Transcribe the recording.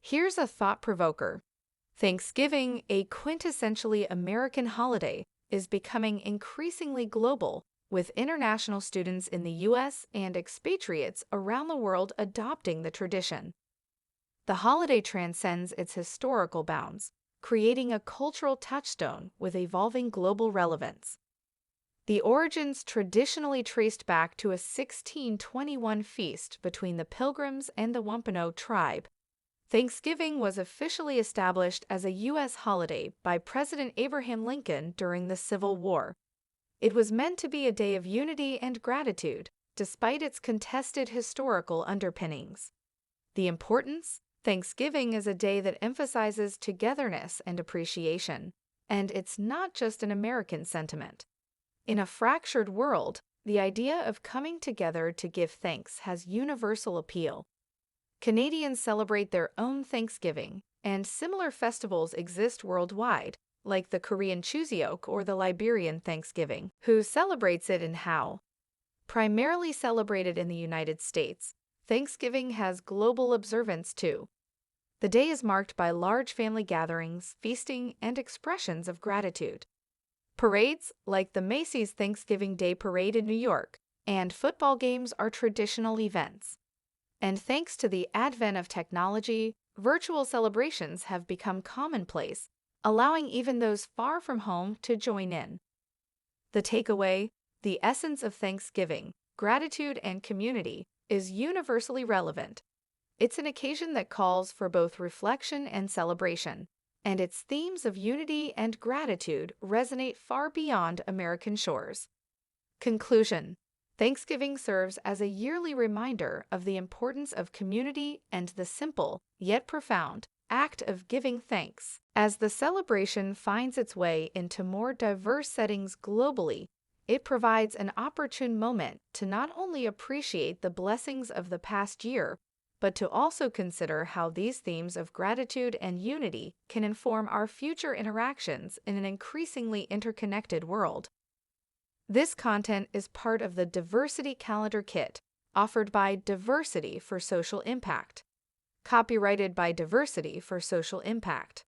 Here's a thought provoker. Thanksgiving, a quintessentially American holiday, is becoming increasingly global, with international students in the U.S. and expatriates around the world adopting the tradition. The holiday transcends its historical bounds, creating a cultural touchstone with evolving global relevance. The origins traditionally traced back to a 1621 feast between the Pilgrims and the Wampanoag tribe. Thanksgiving was officially established as a U.S. holiday by President Abraham Lincoln during the Civil War. It was meant to be a day of unity and gratitude, despite its contested historical underpinnings. The importance? Thanksgiving is a day that emphasizes togetherness and appreciation, and it's not just an American sentiment. In a fractured world, the idea of coming together to give thanks has universal appeal. Canadians celebrate their own Thanksgiving, and similar festivals exist worldwide, like the Korean Chuseok or the Liberian Thanksgiving, who celebrates it and how. Primarily celebrated in the United States, Thanksgiving has global observance too. The day is marked by large family gatherings, feasting, and expressions of gratitude. Parades, like the Macy's Thanksgiving Day Parade in New York, and football games are traditional events. And thanks to the advent of technology, virtual celebrations have become commonplace, allowing even those far from home to join in. The takeaway: the essence of Thanksgiving, gratitude and community, is universally relevant. It's an occasion that calls for both reflection and celebration, and its themes of unity and gratitude resonate far beyond American shores. Conclusion: Thanksgiving serves as a yearly reminder of the importance of community and the simple, yet profound, act of giving thanks. As the celebration finds its way into more diverse settings globally, it provides an opportune moment to not only appreciate the blessings of the past year, but to also consider how these themes of gratitude and unity can inform our future interactions in an increasingly interconnected world. This content is part of the Diversity Calendar Kit, offered by Diversity for Social Impact. Copyrighted by Diversity for Social Impact.